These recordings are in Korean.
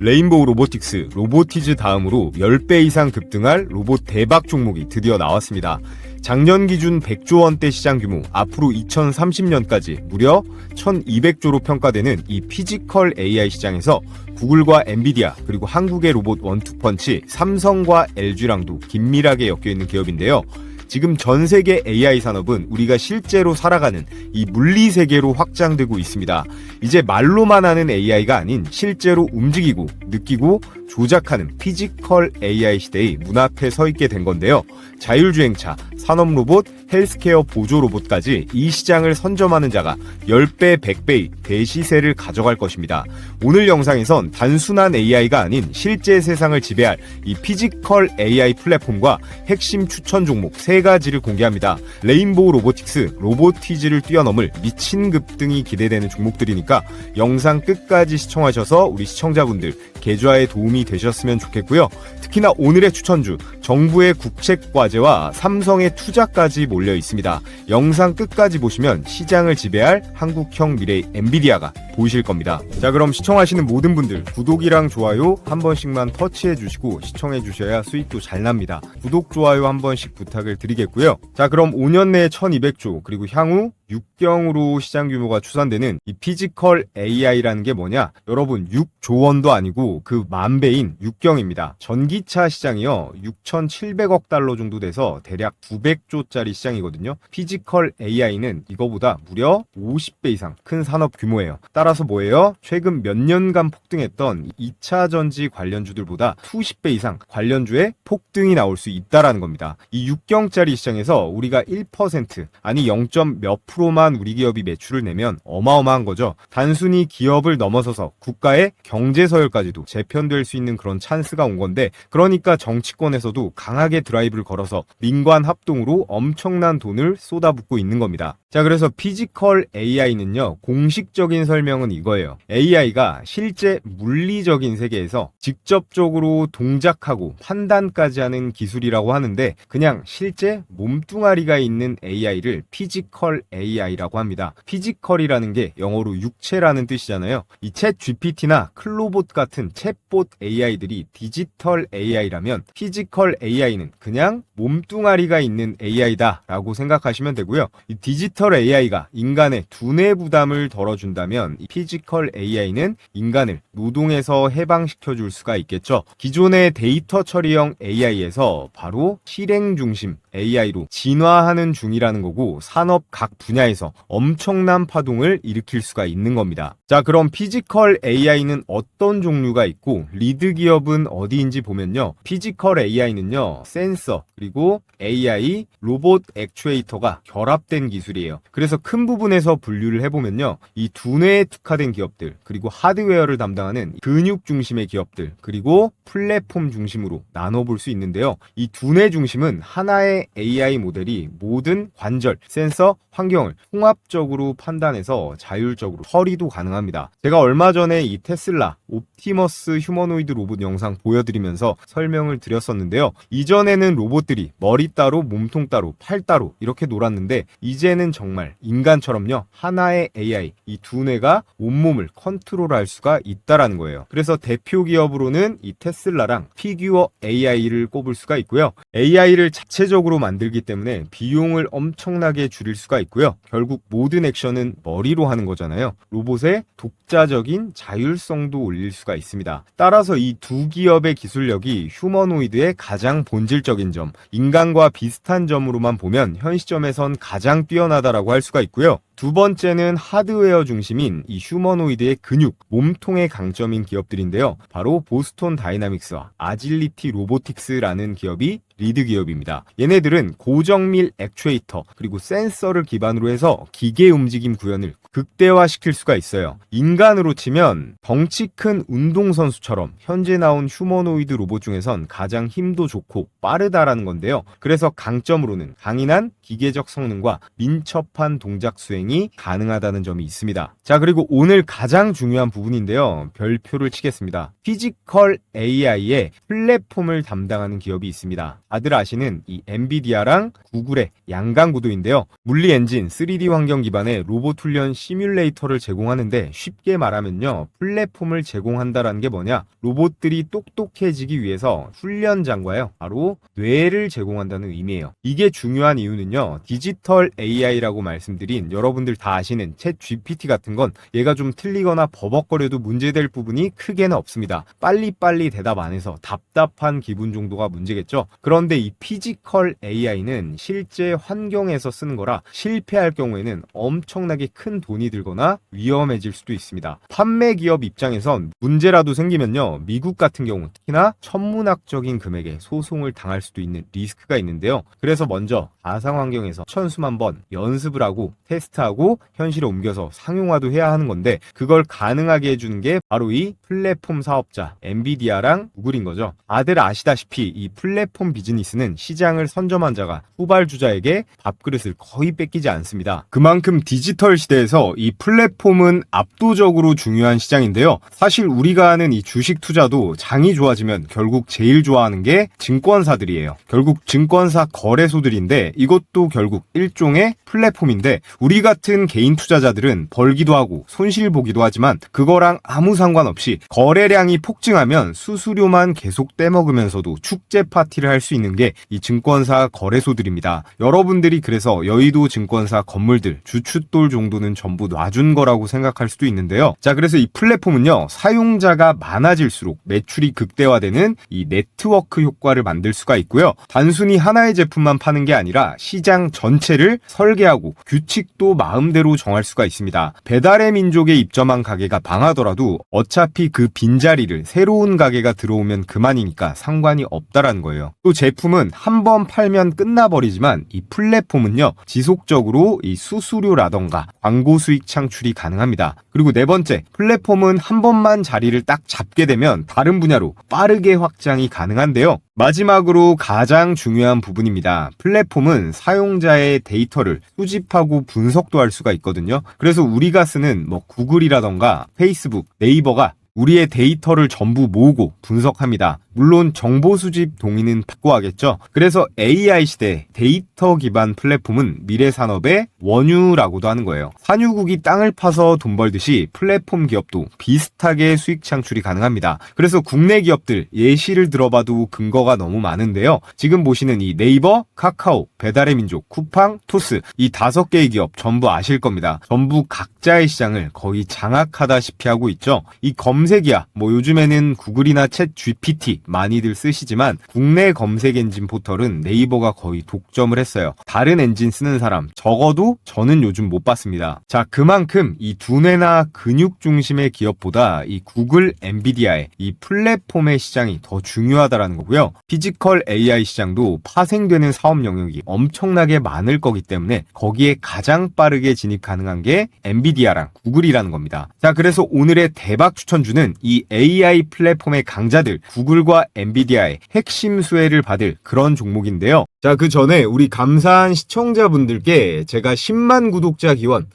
레인보우 로보틱스, 로보티즈 다음으로 10배 이상 급등할 로봇 대박 종목이 드디어 나왔습니다. 작년 기준 100조 원대 시장 규모, 앞으로 2030년까지 무려 1200조로 평가되는 이 피지컬 AI 시장에서 구글과 엔비디아, 그리고 한국의 로봇 원투펀치, 삼성과 LG랑도 긴밀하게 엮여있는 기업인데요. 지금 전 세계 AI 산업은 우리가 실제로 살아가는 이 물리 세계로 확장되고 있습니다. 이제 말로만 하는 AI가 아닌 실제로 움직이고 느끼고 조작하는 피지컬 AI 시대의 문 앞에 서 있게 된 건데요. 자율주행차, 산업로봇, 헬스케어 보조 로봇까지 이 시장을 선점하는 자가 10배, 100배의 대시세를 가져갈 것입니다. 오늘 영상에선 단순한 AI가 아닌 실제 세상을 지배할 이 피지컬 AI 플랫폼과 핵심 추천 종목 3가지를 공개합니다. 레인보우 로보틱스, 로보티즈를 뛰어넘을 미친 급등이 기대되는 종목들이니까 영상 끝까지 시청하셔서 우리 시청자분들 계좌에 도움이 되셨으면 좋겠고요. 특히나 오늘의 추천주, 정부의 국책과제와 삼성의 투자까지 몰려 있습니다. 영상 끝까지 보시면 시장을 지배할 한국형 미래의 엔비디아가 보이실 겁니다. 자, 그럼 시청하시는 모든 분들 구독이랑 좋아요 한 번씩만 터치해 주시고 시청해 주셔야 수익도 잘 납니다. 구독, 좋아요 한 번씩 부탁을 드리겠고요. 자, 그럼 5년 내에 1200조, 그리고 향후 6경으로 시장 규모가 추산되는 이 피지컬 AI라는 게 뭐냐? 여러분, 6조 원도 아니고 그 만배인 6경입니다. 전기차 시장이요, 6,700억 달러 정도 돼서 대략 900조짜리 시장이거든요. 피지컬 AI는 이거보다 무려 50배 이상 큰 산업 규모예요. 따라서 뭐예요? 최근 몇 년간 폭등했던 2차 전지 관련주들보다 20배 이상 관련주에 폭등이 나올 수 있다라는 겁니다. 이 6경짜리 시장에서 우리가 1% 아니 0. 몇 프로만 우리 기업이 매출을 내면 어마어마한 거죠. 단순히 기업을 넘어서서 국가의 경제 서열까지도 재편될 수 있는 그런 찬스가 온 건데, 그러니까 정치권에서도 강하게 드라이브를 걸어서 민관 합동으로 엄청난 돈을 쏟아붓고 있는 겁니다. 자, 그래서 피지컬 AI는요, 공식적인 설명은 이거예요. AI가 실제 물리적인 세계에서 직접적으로 동작하고 판단까지 하는 기술이라고 하는데, 그냥 실제 몸뚱아리가 있는 AI를 피지컬 AI라고 합니다. 피지컬이라는 게 영어로 육체라는 뜻이잖아요. 이 챗 GPT나 클로봇 같은 챗봇 AI들이 디지털 AI라면 피지컬 AI는 그냥 몸뚱아리가 있는 AI다 라고 생각하시면 되고요. 이 디지털 AI가 인간의 두뇌 부담을 덜어준다면 이 피지컬 AI는 인간을 노동에서 해방시켜 줄 수가 있겠죠. 기존의 데이터 처리형 AI에서 바로 실행 중심 AI로 진화하는 중이라는 거고, 산업 각 분야에서 엄청난 파동을 일으킬 수가 있는 겁니다. 자, 그럼 피지컬 AI는 어떤 종류가 있고 리드 기업은 어디인지 보면요, 피지컬 AI는요, 센서 그리고 AI, 로봇 액추에이터가 결합된 기술이에요. 그래서 큰 부분에서 분류를 해보면요, 이 두뇌에 특화된 기업들, 그리고 하드웨어를 담당하는 근육 중심의 기업들, 그리고 플랫폼 중심으로 나눠볼 수 있는데요. 이 두뇌 중심은 하나의 AI 모델이 모든 관절, 센서, 환경을 통합적으로 판단해서 자율적으로 처리도 가능합니다. 제가 얼마 전에 이 테슬라 옵티머스 휴머노이드 로봇 영상 보여드리면서 설명을 드렸었는데요. 이전에는 로봇들이 머리 따로, 몸통 따로, 팔 따로 이렇게 놀았는데, 이제는 정말 인간처럼요, 하나의 AI, 이 두뇌가 온몸을 컨트롤할 수가 있다라는 거예요. 그래서 대표 기업으로는 이 테슬라랑 피규어 AI를 꼽을 수가 있고요. AI를 자체적으로 만들기 때문에 비용을 엄청나게 줄일 수가 있고요. 결국 모든 액션은 머리로 하는 거잖아요. 로봇의 독자적인 자율성도 올릴 수가 있습니다. 따라서 이 두 기업의 기술력이 휴머노이드의 가장 본질적인 점, 인간과 비슷한 점으로만 보면 현 시점에선 가장 뛰어나다라고 할 수가 있고요. 두 번째는 하드웨어 중심인 이 휴머노이드의 근육, 몸통의 강점인 기업들인데요. 바로 보스톤 다이나믹스와 아질리티 로보틱스라는 기업이 리드 기업입니다. 얘네들은 고정밀 액추에이터 그리고 센서를 기반으로 해서 기계 움직임 구현을 극대화시킬 수가 있어요. 인간으로 치면 덩치 큰 운동선수처럼 현재 나온 휴머노이드 로봇 중에선 가장 힘도 좋고 빠르다라는 건데요. 그래서 강점으로는 강인한 기계적 성능과 민첩한 동작 수행이 가능하다는 점이 있습니다. 자, 그리고 오늘 가장 중요한 부분인데요, 별표를 치겠습니다. 피지컬 AI의 플랫폼을 담당하는 기업이 있습니다. 다들 아시는 이 엔비디아랑 구글의 양강 구도인데요. 물리 엔진 3D 환경 기반의 로봇 훈련 시뮬레이터를 제공하는데 쉽게 말하면요. 플랫폼을 제공한다라는 게 뭐냐? 로봇들이 똑똑해지기 위해서 훈련장과요. 바로 뇌를 제공한다는 의미예요. 이게 중요한 이유는요. 디지털 AI라고 말씀드린 여러분들 다 아시는 챗 GPT 같은 건 얘가 좀 틀리거나 버벅거려도 문제될 부분이 크게는 없습니다. 빨리빨리 대답 안 해서 답답한 기분 정도가 문제겠죠. 그런데 이 피지컬 AI는 실제 환경에서 쓰는 거라 실패할 경우에는 엄청나게 큰 돈이 들거나 위험해질 수도 있습니다. 판매 기업 입장에선 문제라도 생기면요. 미국 같은 경우 특히나 천문학적인 금액의 소송을 당할 수도 있는 리스크가 있는데요. 그래서 먼저 가상 환경에서 천수만 번 연습을 하고 테스트하고 현실에 옮겨서 상용화도 해야 하는 건데 그걸 가능하게 해주는 게 바로 이 플랫폼 사업자 엔비디아랑 구글인 거죠. 다들 아시다시피 이 플랫폼 비즈니스는 시장을 선점한 자가 후발주자에게 밥그릇을 거의 뺏기지 않습니다. 그만큼 디지털 시대에서 이 플랫폼은 압도적으로 중요한 시장인데요. 사실 우리가 하는 이 주식 투자도 장이 좋아지면 결국 제일 좋아하는 게 증권사들이에요. 결국 증권사 거래소들인데 이것도 결국 일종의 플랫폼인데 우리 같은 개인 투자자들은 벌기도 하고 손실 보기도 하지만 그거랑 아무 상관없이 거래량이 폭증하면 수수료만 계속 떼먹으면서도 축제 파티를 할 수 있는 게 이 증권사 거래소들입니다. 여러분들이 그래서 여의도 증권사 건물들 주춧돌 정도는 전부 놔준 거라고 생각할 수도 있는데요. 자, 그래서 이 플랫폼은요, 사용자가 많아질수록 매출이 극대화되는 이 네트워크 효과를 만들 수가 있고요. 단순히 하나의 제품만 파는 게 아니라 시장 전체를 설계하고 규칙도 마음대로 정할 수가 있습니다. 배달의 민족에 입점한 가게가 망하더라도 어차피 그 빈자리를 새로운 가게가 들어오면 그만이니까 상관이 없다라는 거예요. 또 제품은 한 번 팔면 끝나버리지만 이 플랫폼은요, 지속적으로 이 수수료라던가 광고 수익 창출이 가능합니다. 그리고 네 번째, 플랫폼은 한 번만 자리를 딱 잡게 되면 다른 분야로 빠르게 확장이 가능한데요. 마지막으로 가장 중요한 부분입니다. 플랫폼은 사용자의 데이터를 수집하고 분석도 할 수가 있거든요. 그래서 우리가 쓰는 구글이라던가 페이스북, 네이버가 우리의 데이터를 전부 모으고 분석합니다. 물론 정보 수집 동의는 받고 하겠죠. 그래서 AI 시대 데이터 기반 플랫폼은 미래 산업의 원유라고도 하는 거예요. 산유국이 땅을 파서 돈 벌듯이 플랫폼 기업도 비슷하게 수익 창출이 가능합니다. 그래서 국내 기업들 예시를 들어봐도 근거가 너무 많은데요. 지금 보시는 이 네이버, 카카오, 배달의 민족, 쿠팡, 토스 이 5개의 기업 전부 아실 겁니다. 전부 각자의 시장을 거의 장악하다시피 하고 있죠. 이 검색이야 요즘에는 구글이나 챗 GPT 많이들 쓰시지만 국내 검색 엔진 포털은 네이버가 거의 독점을 했어요. 다른 엔진 쓰는 사람 적어도 저는 요즘 못 봤습니다. 자, 그만큼 이 두뇌나 근육 중심의 기업보다 이 구글, 엔비디아의 이 플랫폼의 시장이 더 중요하다라는 거고요. 피지컬 AI 시장도 파생되는 사업 영역이 엄청나게 많을 거기 때문에 거기에 가장 빠르게 진입 가능한 게 엔비디아랑 구글이라는 겁니다. 자, 그래서 오늘의 대박 추천주는 이 AI 플랫폼의 강자들 구글과 엔비디아의 핵심 수혜를 받을 그런 종목인데요. 자, 그 전에 우리 감사한 시청자분들께 제가 10만 구독자 기원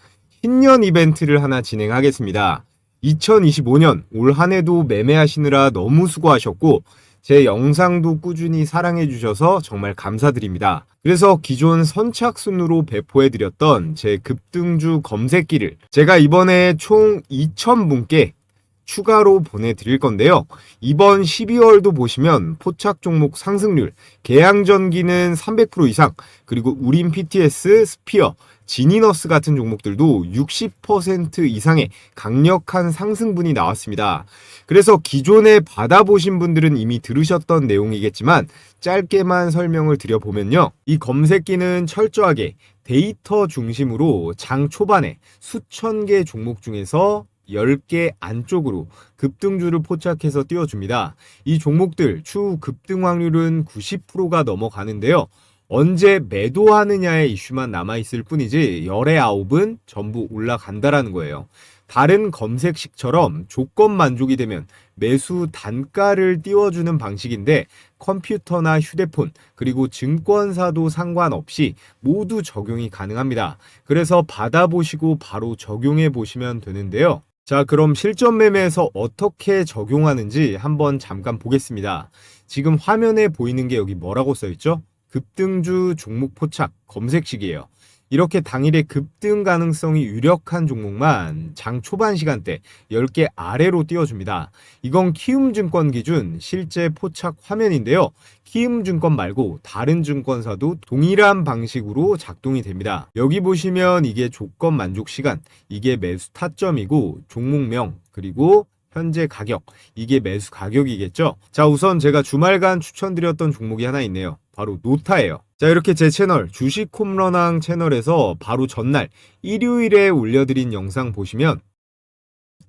신년 이벤트를 하나 진행하겠습니다. 2025년 올 한 해도 매매하시느라 너무 수고하셨고 제 영상도 꾸준히 사랑해주셔서 정말 감사드립니다. 그래서 기존 선착순으로 배포해드렸던 제 급등주 검색기를 제가 이번에 총 2,000분께 추가로 보내드릴 건데요. 이번 12월도 보시면 포착 종목 상승률, 계양전기는 300% 이상, 그리고 우린 PTS, 스피어, 지니너스 같은 종목들도 60% 이상의 강력한 상승분이 나왔습니다. 그래서 기존에 받아보신 분들은 이미 들으셨던 내용이겠지만 짧게만 설명을 드려보면요. 이 검색기는 철저하게 데이터 중심으로 장 초반에 수천 개 종목 중에서 10개 안쪽으로 급등주를 포착해서 띄워줍니다. 이 종목들 추후 급등 확률은 90%가 넘어가는데요. 언제 매도하느냐의 이슈만 남아있을 뿐이지 열의 9은 전부 올라간다라는 거예요. 다른 검색식처럼 조건 만족이 되면 매수 단가를 띄워주는 방식인데 컴퓨터나 휴대폰 그리고 증권사도 상관없이 모두 적용이 가능합니다. 그래서 받아보시고 바로 적용해 보시면 되는데요. 자, 그럼 실전 매매에서 어떻게 적용하는지 한번 잠깐 보겠습니다. 지금 화면에 보이는 게 여기 뭐라고 써있죠? 급등주 종목 포착 검색식이에요. 이렇게 당일의 급등 가능성이 유력한 종목만 장 초반 시간대 10개 아래로 띄워줍니다. 이건 키움증권 기준 실제 포착 화면인데요. 키움증권 말고 다른 증권사도 동일한 방식으로 작동이 됩니다. 여기 보시면 이게 조건 만족 시간, 이게 매수 타점이고 종목명, 그리고 현재 가격, 이게 매수 가격이겠죠. 자, 우선 제가 주말간 추천드렸던 종목이 하나 있네요. 바로 노타예요. 자, 이렇게 제 채널 주식 홈런왕 채널에서 바로 전날 일요일에 올려드린 영상 보시면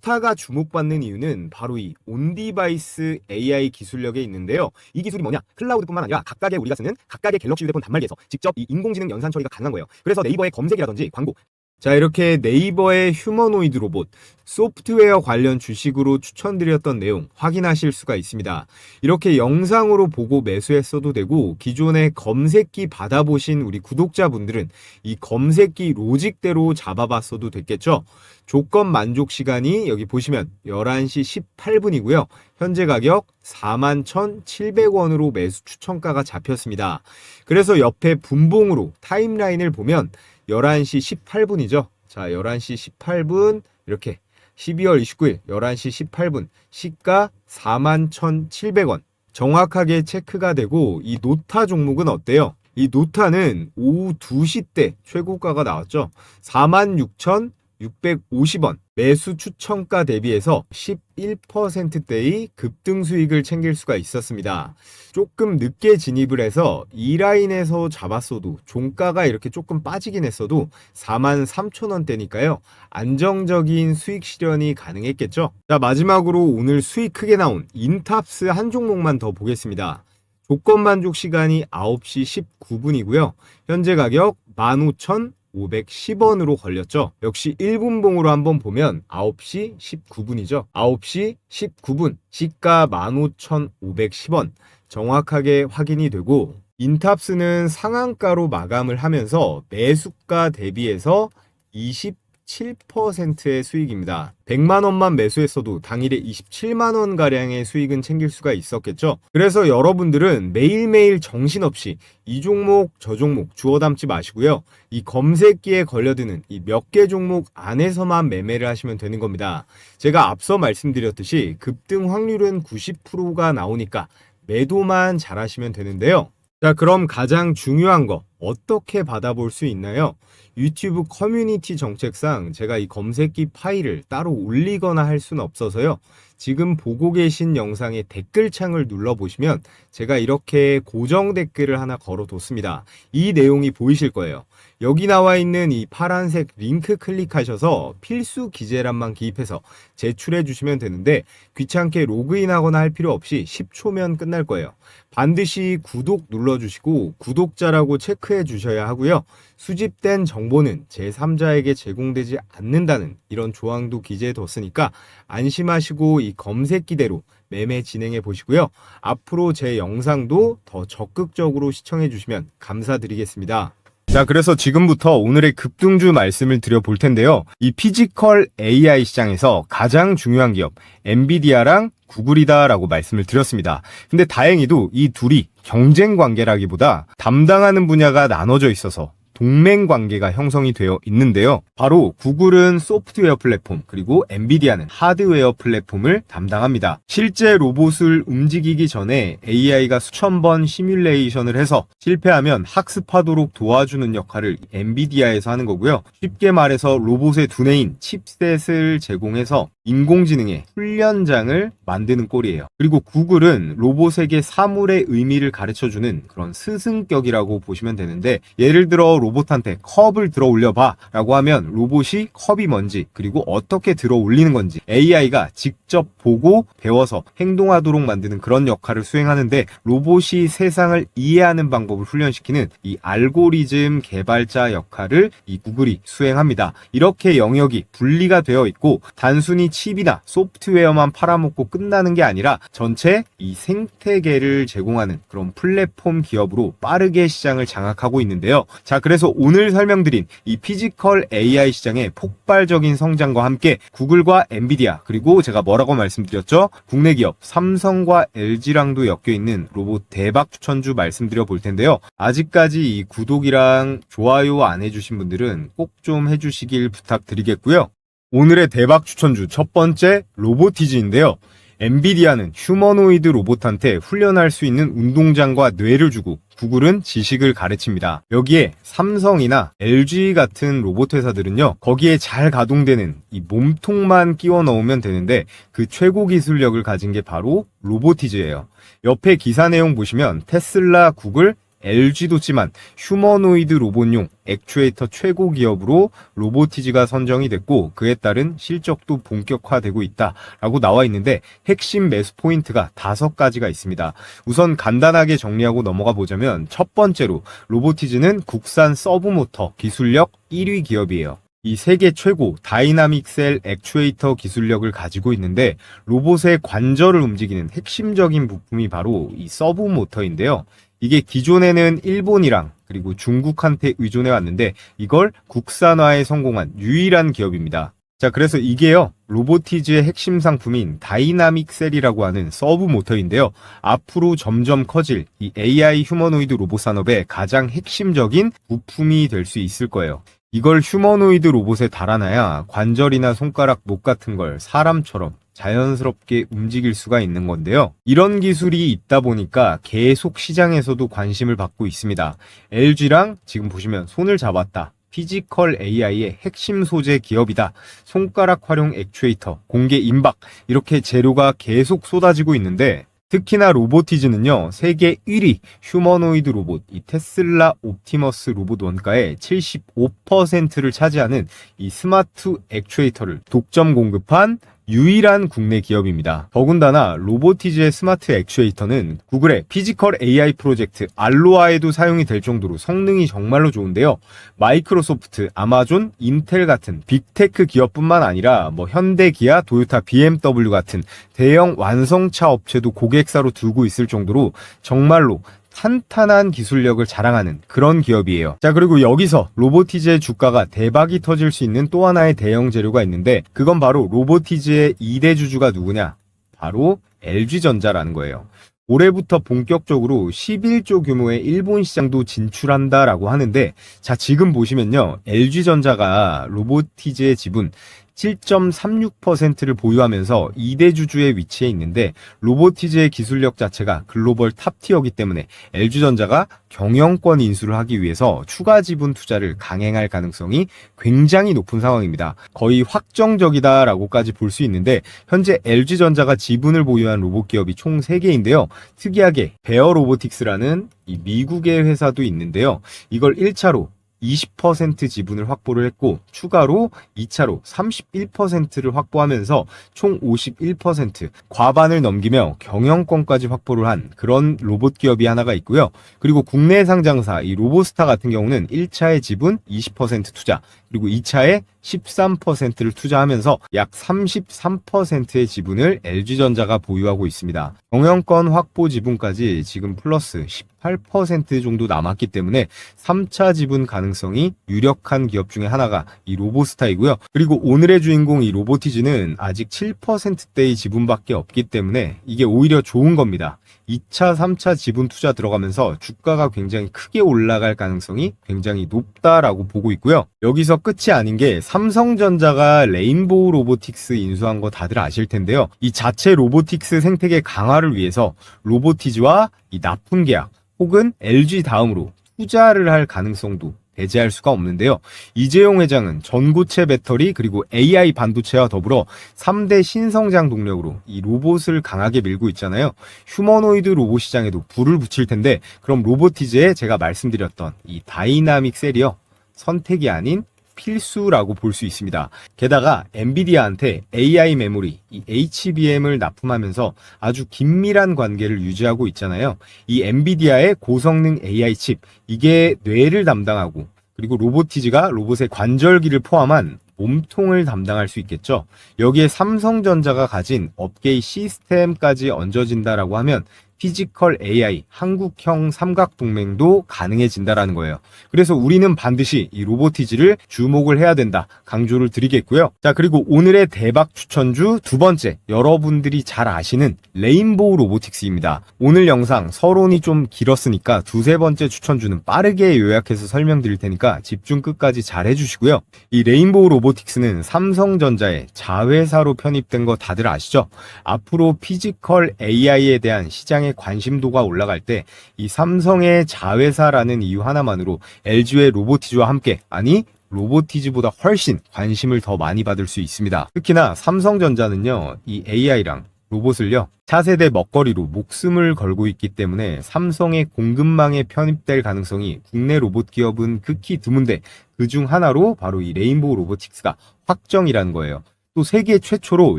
노타가 주목받는 이유는 바로 이 온디바이스 AI 기술력에 있는데요. 이 기술이 뭐냐? 클라우드뿐만 아니라 각각의 우리가 쓰는 각각의 갤럭시 휴대폰 단말기에서 직접 이 인공지능 연산 처리가 가능한 거예요. 그래서 네이버의 검색이라든지 광고, 자, 이렇게 네이버의 휴머노이드 로봇 소프트웨어 관련 주식으로 추천드렸던 내용 확인하실 수가 있습니다. 이렇게 영상으로 보고 매수했어도 되고 기존의 검색기 받아보신 우리 구독자분들은 이 검색기 로직대로 잡아봤어도 됐겠죠. 조건 만족 시간이 여기 보시면 11시 18분이고요. 현재 가격 41,700원으로 매수 추천가가 잡혔습니다. 그래서 옆에 분봉으로 타임라인을 보면 11시 18분이죠. 자, 11시 18분 이렇게 12월 29일 11시 18분 시가 41,700원 정확하게 체크가 되고 이 노타 종목은 어때요? 이 노타는 오후 2시 때 최고가가 나왔죠. 46,650원 매수 추천가 대비해서 11%대의 급등 수익을 챙길 수가 있었습니다. 조금 늦게 진입을 해서 이 라인에서 잡았어도 종가가 이렇게 조금 빠지긴 했어도 43,000원대니까요. 안정적인 수익 실현이 가능했겠죠. 자, 마지막으로 오늘 수익 크게 나온 인탑스 한 종목만 더 보겠습니다. 조건 만족 시간이 9시 19분이고요. 현재 가격 15,510원으로 걸렸죠. 역시 1분봉으로 한번 보면 9시 19분이죠. 9시 19분 시가 15,510원 정확하게 확인이 되고 인탑스는 상한가로 마감을 하면서 매수가 대비해서 27%의 수익입니다. 100만원만 매수했어도 당일에 27만원가량의 수익은 챙길 수가 있었겠죠. 그래서 여러분들은 매일매일 정신없이 이 종목 저 종목 주워 담지 마시고요. 이 검색기에 걸려드는 이 몇 개 종목 안에서만 매매를 하시면 되는 겁니다. 제가 앞서 말씀드렸듯이 급등 확률은 90%가 나오니까 매도만 잘 하시면 되는데요. 자, 그럼 가장 중요한 거 어떻게 받아볼 수 있나요? 유튜브 커뮤니티 정책상 제가 이 검색기 파일을 따로 올리거나 할 수는 없어서요. 지금 보고 계신 영상의 댓글창을 눌러보시면 제가 이렇게 고정 댓글을 하나 걸어뒀습니다. 이 내용이 보이실 거예요. 여기 나와 있는 이 파란색 링크 클릭하셔서 필수 기재란만 기입해서 제출해 주시면 되는데 귀찮게 로그인하거나 할 필요 없이 10초면 끝날 거예요. 반드시 구독 눌러주시고 구독자라고 체크해 주셔야 하고요. 수집된 정보는 제3자에게 제공되지 않는다는 이런 조항도 기재해뒀으니까 안심하시고 이 검색기대로 매매 진행해 보시고요. 앞으로 제 영상도 더 적극적으로 시청해 주시면 감사드리겠습니다. 자, 그래서 지금부터 오늘의 급등주 말씀을 드려볼 텐데요. 이 피지컬 AI 시장에서 가장 중요한 기업 엔비디아랑 구글이다라고 말씀을 드렸습니다. 근데 다행히도 이 둘이 경쟁 관계라기보다 담당하는 분야가 나눠져 있어서 동맹 관계가 형성이 되어 있는데요. 바로 구글은 소프트웨어 플랫폼, 그리고 엔비디아는 하드웨어 플랫폼을 담당합니다. 실제 로봇을 움직이기 전에 AI가 수천 번 시뮬레이션을 해서 실패하면 학습하도록 도와주는 역할을 엔비디아에서 하는 거고요. 쉽게 말해서 로봇의 두뇌인 칩셋을 제공해서 인공지능의 훈련장을 만드는 꼴이에요. 그리고 구글은 로봇에게 사물의 의미를 가르쳐주는 그런 스승격이라고 보시면 되는데, 예를 들어 로봇한테 컵을 들어 올려봐 라고 하면 로봇이 컵이 뭔지 그리고 어떻게 들어 올리는 건지 AI가 직접 보고 배워서 행동하도록 만드는 그런 역할을 수행하는데, 로봇이 세상을 이해하는 방법을 훈련시키는 이 알고리즘 개발자 역할을 이 구글이 수행합니다. 이렇게 영역이 분리가 되어 있고 단순히 칩이나 소프트웨어만 팔아먹고 끝나는 게 아니라 전체 이 생태계를 제공하는 그런 플랫폼 기업으로 빠르게 시장을 장악하고 있는데요. 자, 그래서 오늘 설명드린 이 피지컬 AI 시장의 폭발적인 성장과 함께 구글과 엔비디아, 그리고 제가 뭐라고 말씀드렸죠? 국내 기업 삼성과 LG랑도 엮여있는 로봇 대박 추천주 말씀드려 볼 텐데요. 아직까지 이 구독이랑 좋아요 안 해주신 분들은 꼭 좀 해주시길 부탁드리겠고요. 오늘의 대박 추천주 첫 번째 로보티즈인데요. 엔비디아는 휴머노이드 로봇한테 훈련할 수 있는 운동장과 뇌를 주고 구글은 지식을 가르칩니다. 여기에 삼성이나 LG 같은 로봇 회사들은요, 거기에 잘 가동되는 이 몸통만 끼워 넣으면 되는데 그 최고 기술력을 가진 게 바로 로보티즈예요. 옆에 기사 내용 보시면 테슬라, 구글, LG도 찌만 휴머노이드 로봇용 액추에이터 최고 기업으로 로보티즈가 선정이 됐고 그에 따른 실적도 본격화되고 있다라고 나와 있는데 핵심 매수 포인트가 5가지가 있습니다. 우선 간단하게 정리하고 넘어가 보자면 첫 번째로 로보티즈는 국산 서브모터 기술력 1위 기업이에요. 이 세계 최고 다이나믹 셀 액추에이터 기술력을 가지고 있는데 로봇의 관절을 움직이는 핵심적인 부품이 바로 이 서브모터인데요. 이게 기존에는 일본이랑 그리고 중국한테 의존해 왔는데 이걸 국산화에 성공한 유일한 기업입니다. 자, 그래서 이게요, 로보티즈의 핵심 상품인 다이나믹 셀이라고 하는 서브 모터인데요. 앞으로 점점 커질 이 AI 휴머노이드 로봇 산업의 가장 핵심적인 부품이 될 수 있을 거예요. 이걸 휴머노이드 로봇에 달아놔야 관절이나 손가락, 목 같은 걸 사람처럼 자연스럽게 움직일 수가 있는 건데요. 이런 기술이 있다 보니까 계속 시장에서도 관심을 받고 있습니다. LG랑 지금 보시면 손을 잡았다. 피지컬 AI의 핵심 소재 기업이다. 손가락 활용 액추에이터, 공개 임박, 이렇게 재료가 계속 쏟아지고 있는데 특히나 로보티즈는요, 세계 1위 휴머노이드 로봇, 이 테슬라 옵티머스 로봇 원가의 75%를 차지하는 이 스마트 액추에이터를 독점 공급한 유일한 국내 기업입니다. 더군다나 로보티즈의 스마트 액추에이터는 구글의 피지컬 AI 프로젝트 알로아에도 사용이 될 정도로 성능이 정말로 좋은데요. 마이크로소프트, 아마존, 인텔 같은 빅테크 기업뿐만 아니라 현대, 기아, 도요타, BMW 같은 대형 완성차 업체도 고객사로 두고 있을 정도로 정말로 탄탄한 기술력을 자랑하는 그런 기업이에요. 자, 그리고 여기서 로보티즈의 주가가 대박이 터질 수 있는 또 하나의 대형 재료가 있는데 그건 바로 로보티즈의 2대 주주가 누구냐? 바로 LG전자라는 거예요. 올해부터 본격적으로 11조 규모의 일본 시장도 진출한다라고 하는데 자, 지금 보시면요, LG전자가 로보티즈의 지분 7.36%를 보유하면서 2대 주주의 위치에 있는데 로보티즈의 기술력 자체가 글로벌 탑티어이기 때문에 LG전자가 경영권 인수를 하기 위해서 추가 지분 투자를 강행할 가능성이 굉장히 높은 상황입니다. 거의 확정적이다라고까지 볼 수 있는데 현재 LG전자가 지분을 보유한 로봇 기업이 총 3개인데요. 특이하게 베어 로보틱스라는 이 미국의 회사도 있는데요. 이걸 1차로 20% 지분을 확보를 했고 추가로 2차로 31%를 확보하면서 총 51% 과반을 넘기며 경영권까지 확보를 한 그런 로봇 기업이 하나가 있고요. 그리고 국내 상장사 이 로보스타 같은 경우는 1차의 지분 20% 투자, 그리고 2차에 13%를 투자하면서 약 33%의 지분을 LG전자가 보유하고 있습니다. 경영권 확보 지분까지 지금 플러스 18% 정도 남았기 때문에 3차 지분 가능성이 유력한 기업 중에 하나가 이 로보스타이고요. 그리고 오늘의 주인공 이 로보티즈는 아직 7%대의 지분밖에 없기 때문에 이게 오히려 좋은 겁니다. 2차, 3차 지분 투자 들어가면서 주가가 굉장히 크게 올라갈 가능성이 굉장히 높다라고 보고 있고요. 여기서 끝이 아닌 게 삼성전자가 레인보우 로보틱스 인수한 거 다들 아실 텐데요. 이 자체 로보틱스 생태계 강화를 위해서 로보티즈와 이 납품 계약 혹은 LG 다음으로 투자를 할 가능성도 배제할 수가 없는데요. 이재용 회장은 전고체 배터리 그리고 AI 반도체와 더불어 3대 신성장 동력으로 이 로봇을 강하게 밀고 있잖아요. 휴머노이드 로봇 시장에도 불을 붙일 텐데 그럼 로보티즈에 제가 말씀드렸던 이 다이나믹 셀이요, 선택이 아닌 필수라고 볼 수 있습니다. 게다가 엔비디아한테 AI 메모리, 이 HBM을 납품하면서 아주 긴밀한 관계를 유지하고 있잖아요. 이 엔비디아의 고성능 AI 칩, 이게 뇌를 담당하고 그리고 로보티즈가 로봇의 관절기를 포함한 몸통을 담당할 수 있겠죠. 여기에 삼성전자가 가진 업계의 시스템까지 얹어진다라고 하면 피지컬 AI 한국형 삼각동맹도 가능해진다라는 거예요. 그래서 우리는 반드시 이 로보티즈를 주목을 해야 된다 강조를 드리겠고요. 자, 그리고 오늘의 대박 추천주 두 번째, 여러분들이 잘 아시는 레인보우 로보틱스입니다. 오늘 영상 서론이 좀 길었으니까 두세 번째 추천주는 빠르게 요약해서 설명드릴 테니까 집중 끝까지 잘 해주시고요. 이 레인보우 로보틱스는 삼성전자의 자회사로 편입된 거 다들 아시죠? 앞으로 피지컬 AI에 대한 시장의 관심도가 올라갈 때 이 삼성의 자회사라는 이유 하나만으로 LG의 로보티즈와 함께, 아니 로보티즈보다 훨씬 관심을 더 많이 받을 수 있습니다. 특히나 삼성전자는요, 이 AI랑 로봇을요, 차세대 먹거리로 목숨을 걸고 있기 때문에 삼성의 공급망에 편입될 가능성이 국내 로봇 기업은 극히 드문데 그중 하나로 바로 이 레인보우 로보틱스가 확정이라는 거예요. 또 세계 최초로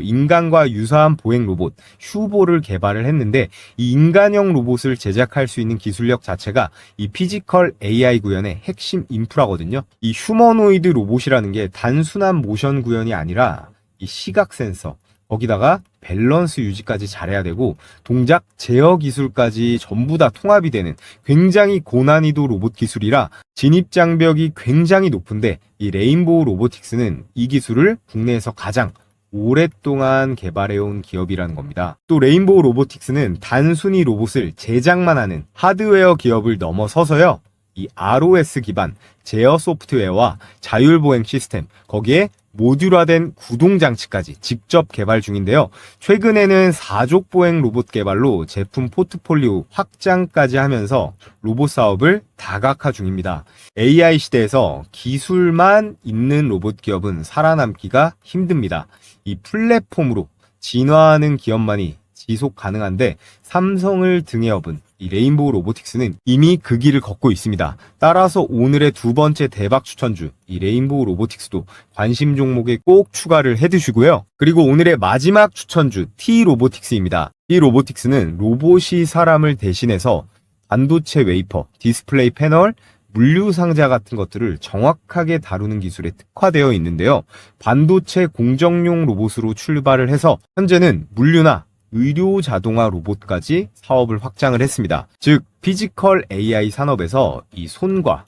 인간과 유사한 보행 로봇 슈보를 개발을 했는데, 이 인간형 로봇을 제작할 수 있는 기술력 자체가 이 피지컬 AI 구현의 핵심 인프라거든요. 이 휴머노이드 로봇이라는 게 단순한 모션 구현이 아니라 이 시각 센서, 거기다가 밸런스 유지까지 잘해야 되고 동작 제어 기술까지 전부 다 통합이 되는 굉장히 고난이도 로봇 기술이라 진입 장벽이 굉장히 높은데, 이 레인보우 로보틱스는 이 기술을 국내에서 가장 오랫동안 개발해온 기업이라는 겁니다. 또 레인보우 로보틱스는 단순히 로봇을 제작만 하는 하드웨어 기업을 넘어서서요, 이 ROS 기반 제어 소프트웨어와 자율보행 시스템, 거기에 모듈화된 구동장치까지 직접 개발 중인데요. 최근에는 사족 보행 로봇 개발로 제품 포트폴리오 확장까지 하면서 로봇 사업을 다각화 중입니다. AI 시대에서 기술만 있는 로봇 기업은 살아남기가 힘듭니다. 이 플랫폼으로 진화하는 기업만이 지속 가능한데, 삼성을 등에 업은 이 레인보우 로보틱스는 이미 그 길을 걷고 있습니다. 따라서 오늘의 두 번째 대박 추천주, 이 레인보우 로보틱스도 관심 종목에 꼭 추가를 해두시고요. 그리고 오늘의 마지막 추천주 T-로보틱스입니다. T-로보틱스는 로봇이 사람을 대신해서 반도체 웨이퍼, 디스플레이 패널, 물류 상자 같은 것들을 정확하게 다루는 기술에 특화되어 있는데요. 반도체 공정용 로봇으로 출발을 해서 현재는 물류나 의료 자동화 로봇까지 사업을 확장을 했습니다. 즉 피지컬 AI 산업에서 이 손과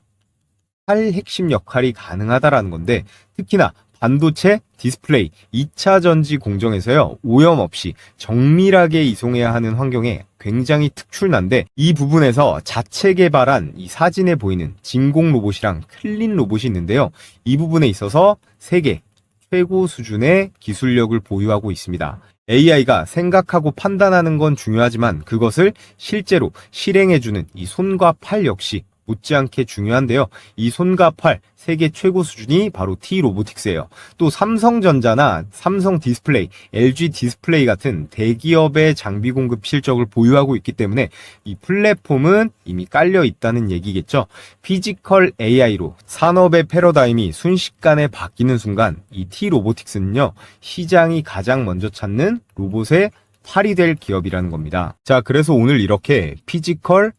팔 핵심 역할이 가능하다라는 건데, 특히나 반도체, 디스플레이, 2차 전지 공정에서요, 오염 없이 정밀하게 이송해야 하는 환경에 굉장히 특출난데, 이 부분에서 자체 개발한 이 사진에 보이는 진공 로봇이랑 클린 로봇이 있는데요. 이 부분에 있어서 세계 최고 수준의 기술력을 보유하고 있습니다. AI가 생각하고 판단하는 건 중요하지만 그것을 실제로 실행해주는 이 손과 팔 역시 못지않게 중요한데요. 이 손과 팔 세계 최고 수준이 바로 T-로보틱스예요. 또 삼성전자나 삼성 디스플레이, LG 디스플레이 같은 대기업의 장비 공급 실적을 보유하고 있기 때문에 이 플랫폼은 이미 깔려 있다는 얘기겠죠. 피지컬 AI로 산업의 패러다임이 순식간에 바뀌는 순간 이 T-로보틱스는요, 시장이 가장 먼저 찾는 로봇의 팔이 될 기업이라는 겁니다. 자, 그래서 오늘 이렇게 피지컬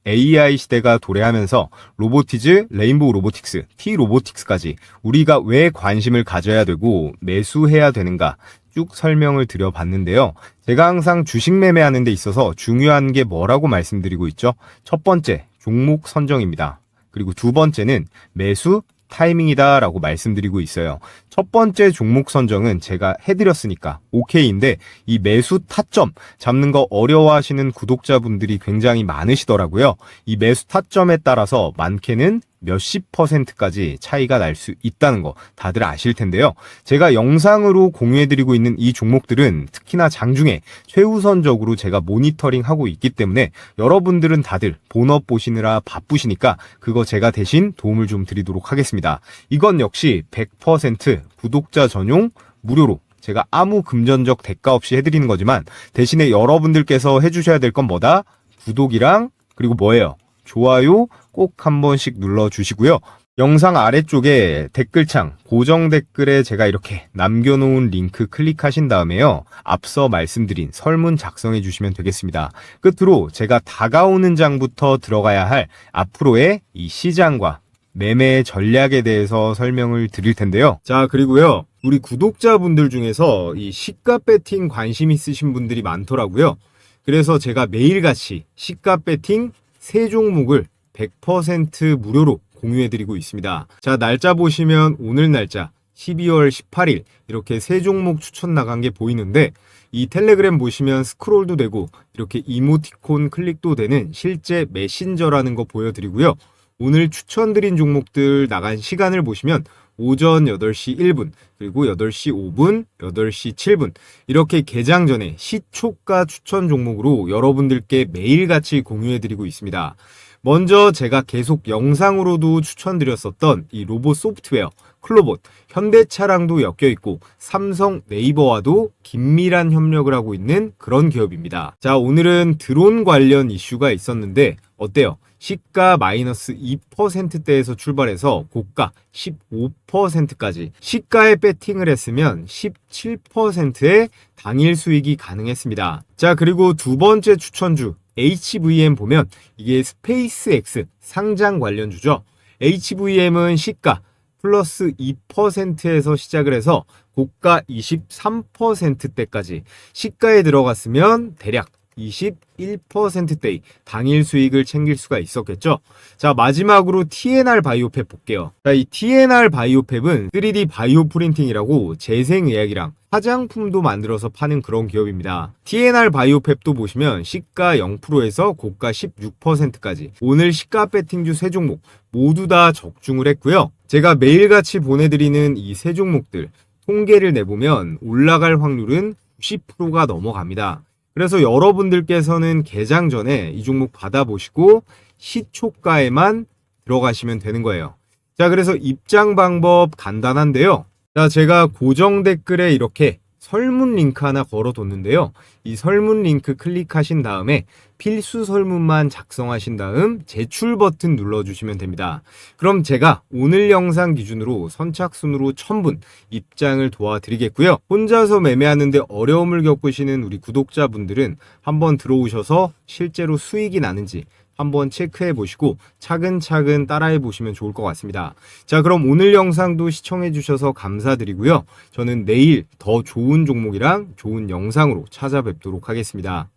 AI 시대가 도래하면서 로보티즈, 레인보우 로보틱스, T-로보틱스까지 우리가 왜 관심을 가져야 되고 매수해야 되는가 쭉 설명을 드려봤는데요. 제가 항상 주식 매매하는 데 있어서 중요한 게 뭐라고 말씀드리고 있죠? 첫 번째, 종목 선정입니다. 그리고 두 번째는 매수 타이밍이다 라고 말씀드리고 있어요. 첫 번째 종목 선정은 제가 해드렸으니까 오케이인데, 이 매수 타점 잡는 거 어려워하시는 구독자분들이 굉장히 많으시더라고요. 이 매수 타점에 따라서 많게는 몇십 %까지 차이가 날 수 있다는 거 다들 아실 텐데요. 제가 영상으로 공유해드리고 있는 이 종목들은 특히나 장중에 최우선적으로 제가 모니터링하고 있기 때문에 여러분들은 다들 본업 보시느라 바쁘시니까 그거 제가 대신 도움을 좀 드리도록 하겠습니다. 이건 역시 100% 구독자 전용 무료로 제가 아무 금전적 대가 없이 해드리는 거지만, 대신에 여러분들께서 해주셔야 될 건 뭐다? 구독이랑 그리고 뭐예요? 좋아요 꼭 한 번씩 눌러주시고요. 영상 아래쪽에 댓글창 고정 댓글에 제가 이렇게 남겨놓은 링크 클릭하신 다음에요, 앞서 말씀드린 설문 작성해 주시면 되겠습니다. 끝으로 제가 다가오는 장부터 들어가야 할 앞으로의 이 시장과 매매 전략에 대해서 설명을 드릴 텐데요. 자, 그리고요. 우리 구독자분들 중에서 이 시가 배팅 관심 있으신 분들이 많더라고요. 그래서 제가 매일같이 시가 배팅 3종목을 100% 무료로 공유해드리고 있습니다. 자, 날짜 보시면 오늘 날짜 12월 18일 이렇게 3종목 추천 나간 게 보이는데 이 텔레그램 보시면 스크롤도 되고 이렇게 이모티콘 클릭도 되는 실제 메신저라는 거 보여드리고요. 오늘 추천드린 종목들 나간 시간을 보시면 오전 8시 1분, 그리고 8시 5분, 8시 7분 이렇게 개장 전에 시초가 추천 종목으로 여러분들께 매일같이 공유해드리고 있습니다. 먼저 제가 계속 영상으로도 추천드렸었던 이 로봇 소프트웨어 클로봇, 현대차랑도 엮여있고 삼성 네이버와도 긴밀한 협력을 하고 있는 그런 기업입니다. 자, 오늘은 드론 관련 이슈가 있었는데 어때요? 시가 마이너스 2%대에서 출발해서 고가 15%까지 시가에 배팅을 했으면 17%의 당일 수익이 가능했습니다. 자, 그리고 두 번째 추천주 HVM 보면 이게 스페이스X 상장 관련주죠. HVM은 시가 플러스 2%에서 시작을 해서 고가 23%대까지 시가에 들어갔으면 대략 21%대의 당일 수익을 챙길 수가 있었겠죠. 자, 마지막으로 TNR 바이오팹 볼게요. 자, 이 TNR 바이오팹은 3D 바이오 프린팅이라고 재생의학이랑 화장품도 만들어서 파는 그런 기업입니다. TNR 바이오팹도 보시면 시가 0%에서 고가 16%까지 오늘 시가 배팅주 3종목 모두 다 적중을 했고요. 제가 매일같이 보내드리는 이 3종목들 통계를 내보면 올라갈 확률은 90%가 넘어갑니다. 그래서 여러분들께서는 개장 전에 이 종목 받아보시고 시초가에만 들어가시면 되는 거예요. 자, 그래서 입장 방법 간단한데요. 자, 제가 고정 댓글에 이렇게 설문 링크 하나 걸어뒀는데요. 이 설문 링크 클릭하신 다음에 필수 설문만 작성하신 다음 제출 버튼 눌러주시면 됩니다. 그럼 제가 오늘 영상 기준으로 선착순으로 1000분 입장을 도와드리겠고요. 혼자서 매매하는데 어려움을 겪으시는 우리 구독자분들은 한번 들어오셔서 실제로 수익이 나는지 한번 체크해 보시고 차근차근 따라해 보시면 좋을 것 같습니다. 자, 그럼 오늘 영상도 시청해 주셔서 감사드리고요. 저는 내일 더 좋은 종목이랑 좋은 영상으로 찾아뵙도록 하겠습니다.